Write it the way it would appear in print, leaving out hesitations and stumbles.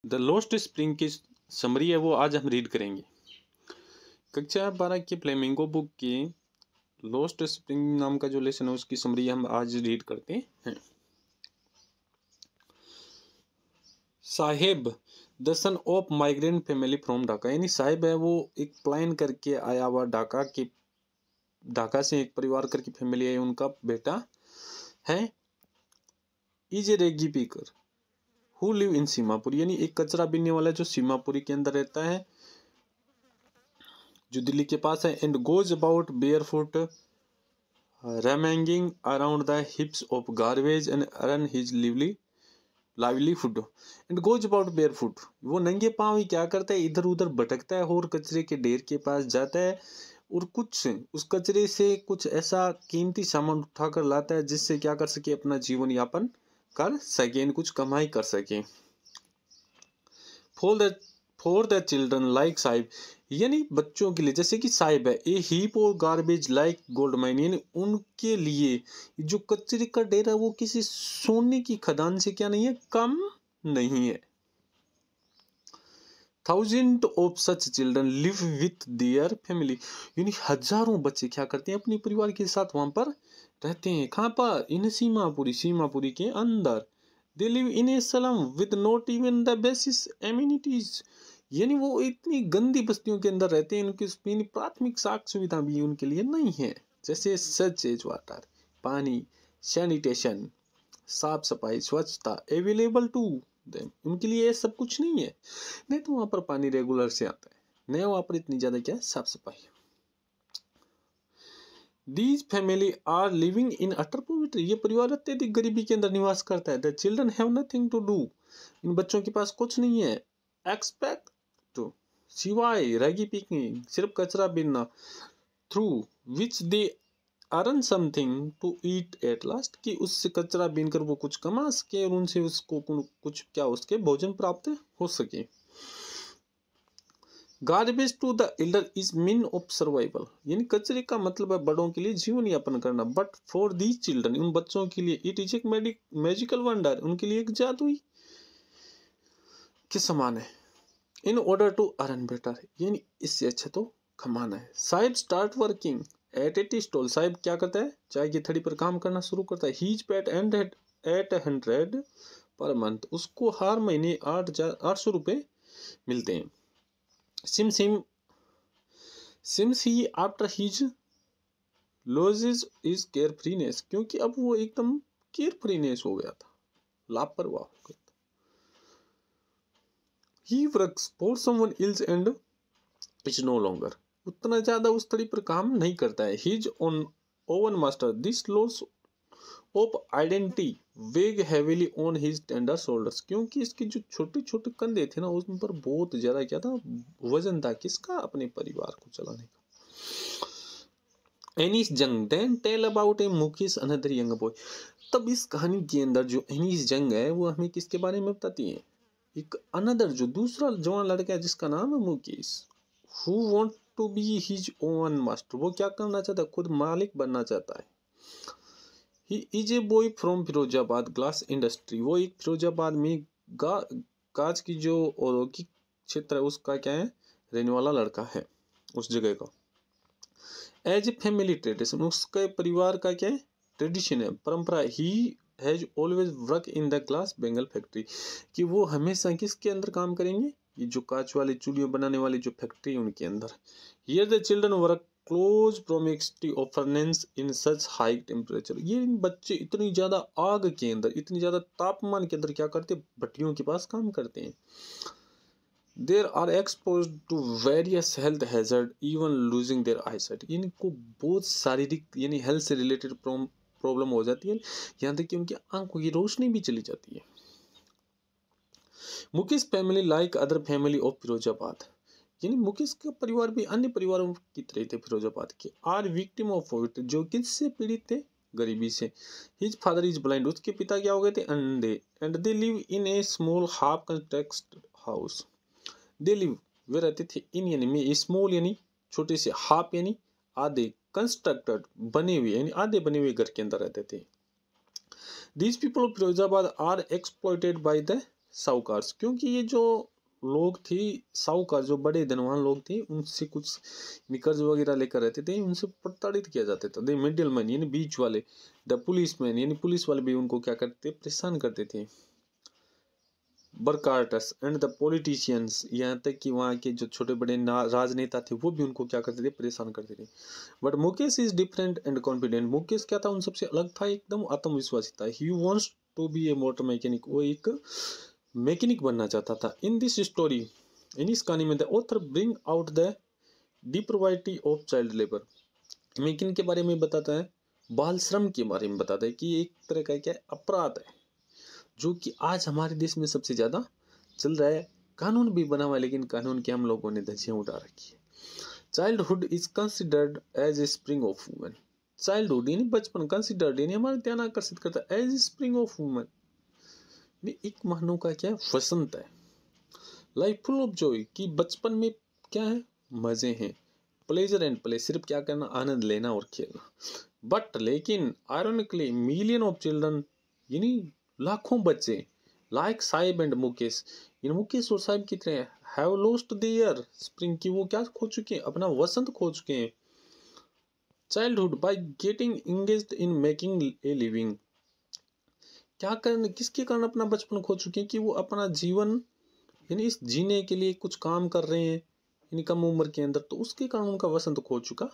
The lost spring की summary है वो आज हम रीड करेंगे। कक्षा 12 के फ्लेमिंगो बुक की लॉस्ट स्प्रिंग नाम का जो लेसन है उसकी समरी हम आज रीड करते हैं। Sahib the son of migrant family from Dhaka, यानी साहिब है वो एक प्लान करके आया हुआ ढाका से एक परिवार करके फैमिली है, उनका बेटा है। इज ए रेगी पीकर हु लिव इन सीमापुरी, यानी एक कचरा बीनने वाला जो सीमापुरी के अंदर रहता है जो दिल्ली के पास है। And goes about barefoot rummaging around the heaps of garbage and earn his livelihood and goes about barefoot, वो नंगे पांव ही क्या करता है, इधर उधर भटकता है और कचरे के ढेर के पास जाता है और कुछ उस कचरे से कुछ ऐसा कीमती सामान उठाकर लाता है जिससे क्या कर सके, अपना जीवन यापन कर सके, कुछ कमाई कर सके। For the children like Sahib, यानी बच्चों के लिए जैसे कि साहिब है। ए हीप और गार्बेज लाइक गोल्ड माइन, यानी उनके लिए जो कचरे का ढेर है वो किसी सोने की खदान से क्या नहीं है, कम नहीं है। Thousand of such children live with their family, यानी हजारों बच्चे क्या करते हैं, अपने परिवार के साथ वहां पर रहते हैं। कहाँ पर, इन सीमापुरी के अंदर। दे live in A slum with not even the basis amenities, यानी वो इतनी गंदी बस्तियों के अंदर रहते हैं, उनकी प्राथमिक साख सुविधा भी उनके लिए नहीं है, जैसे सच एज वाटर, पानी, सैनिटेशन, साफ सफाई, स्वच्छता अवेलेबल टू देम, उनके लिए ये सब कुछ नहीं है। नहीं तो वहां पर पानी रेगुलर से आता है, नहीं वहां पर इतनी ज्यादा क्या साफ सफाई। These family are living in utter poverty, ये परिवार अत्यधिक गरीबी के अंदर निवास करता है। The children have nothing to do, इन बच्चों के पास कुछ नहीं है। Expect to, सिवाय रैगी पिकिंग, सिर्फ कचरा बीनना, through which they earn something to eat at last, कि उससे कचरा बीनकर वो कुछ कमा सके और उनसे उसको कुछ क्या उसके भोजन प्राप्त हो सके। Garbage to the elder is mean of survival, यानी कचरे का मतलब है बड़ों के लिए जीवन यापन करना। बट फॉर दीज चिल्ड्रन, उन बच्चों के लिए इट इज एक मैजिकल वंडर, उनके लिए एक जादुई के समान है। In order to earn better, यानी इससे अच्छा तो कमाना है। Sahib start working at a tea stall, Sahib क्या करता है, चाय की थड़ी पर काम करना शुरू करता है। His pet and eight 100 per month, उसको हर महीने 800 रुपये मिलते हैं। Since he after his losses is carefreeness, क्योंकि अब वो एकदम केयरफ्रीनेस हो गया था, लापरवाह हो गया था। He works for someone else and is no longer, उतना ज्यादा उस तड़ी पर काम नहीं करता है। His own master, this loss of identity weigh heavily on his tender shoulders, क्योंकि इसके जो छोटे छोटे कंधे थे ना उन पर बहुत ज्यादा क्या था, वजन था, किसका, अपने परिवार को चलाने का। Anees Jung then tell about a Mukesh another young boy, तब इस कहानी के अंदर जो एनीस जंग है वो हमें किसके बारे में बताती है, एक अनदर जो दूसरा जवान लड़का है जिसका नाम है Mukesh, who want to be his own master, वो क्या करना चाहता है, खुद मालिक बनना चाहता है। He is a boy from Firozabad glass industry, वो एक फिरोजाबाद में कांच की जो औद्योगिक क्षेत्र है उसका क्या है, रहने वाला लड़का है उस जगह का। एज ए फैमिली ट्रेडिशन, उसके परिवार का क्या है, ट्रेडिशन है, परंपरा। He has always work in the glass Bengal factory, कि वो हमेशा किसके अंदर काम करेंगे, ये जो कांच वाली चूड़ियों बनाने वाली जो फैक्ट्री है उनके अंदर। Here the children work close proximity of furnace in such high temperature, ये बच्चे इतनी ज्यादा आग के अंदर, इतनी ज्यादा तापमान के अंदर क्या करते, भट्टियों के पास काम करते हैं। They are exposed to various health hazard, even losing their eyesight, इनको बहुत शारीरिक यानी हेल्थ से रिलेटेड प्रॉब्लम हो जाती है, यहाँ तक कि उनकी आंखों की रोशनी भी चली जाती है। Mukesh family like other family of Firozabad, यानी मुकेश का परिवार भी अन्य परिवारों की तरह थे फिरोजाबाद के। आर विक्टिम ऑफ पॉवर्टी, जो किससे पीड़ित थे, गरीबी से। हिज फादर इज ब्लाइंड, उसके पिता क्या हो गए थे, अंधे। And they live in a small half context house, they live वे रहते थे इन यानी में, स्मॉल यानी छोटे से, हाफ यानी आधे, कंस्ट्रक्टेड बने हुए यानी आधे बने हुए घर के अंदर रहते थे। These people of Firozabad are exploited by the sahukar, क्योंकि ये जो लोग थे साहूकार, जो बड़े धनवान लोग थे, उनसे कुछ कर्ज वगैरह लेकर रहते थे, उनसे प्रताड़ित किया जाता था। द मिडिल मैन यानी बीच वाले, द पुलिस मैन यानी पुलिस वाले भी उनको क्या करते, परेशान करते थे। बर्कार्टस एंड द पॉलिटिशियंस, यहाँ तक कि वहाँ के जो छोटे बड़े राजनेता थे वो भी उनको क्या करते थे, परेशान करते थे। But Mukesh is different and confident. Mukesh क्या था, उन सबसे अलग था, एकदम आत्मविश्वासी था। He wants to be a motor mechanic, वो एक मैकेनिक बनना चाहता था। इन दिस स्टोरी, इन इस कहानी में the author bring out the depravity of child labour. Mechanic के बारे में बताता है, बाल श्रम के बारे में बताता है कि एक तरह का क्या अपराध है जो कि आज हमारे देश में सबसे ज्यादा चल रहा है। कानून भी बना हुआ है, लेकिन कानून की हम लोगों ने धज्जियां उड़ा रखी है। Childhood is considered as a spring of women. Childhood यानी बचपन, कंसिडर्ड यानी हमारे ध्यान आकर्षित करता है, as a spring of women, एक मानो का क्या वसंत है। लाइफ फुल ऑफ जॉय, कि बचपन में क्या है, मजे हैं। प्लेजर एंड प्ले, सिर्फ क्या करना, आनंद लेना और खेलना। बट लेकिन आयरॉनिकली मिलियन ऑफ चिल्ड्रन, यानी लाखों बच्चे, लाइक साहिब एंड मुकेश, इन मुकेश और साहिब की तरह, हैव लॉस्ट देयर स्प्रिंग, की वो क्या खो चुके हैं, अपना वसंत खो चुके हैं। Childhood by getting engaged in making a living, क्या करने, किसके कारण अपना बचपन खो चुके हैं, कि वो अपना जीवन यानी इस जीने के लिए कुछ काम कर रहे हैं, यानी कम उम्र के अंदर, तो उसके कारण उनका वसंत खो चुका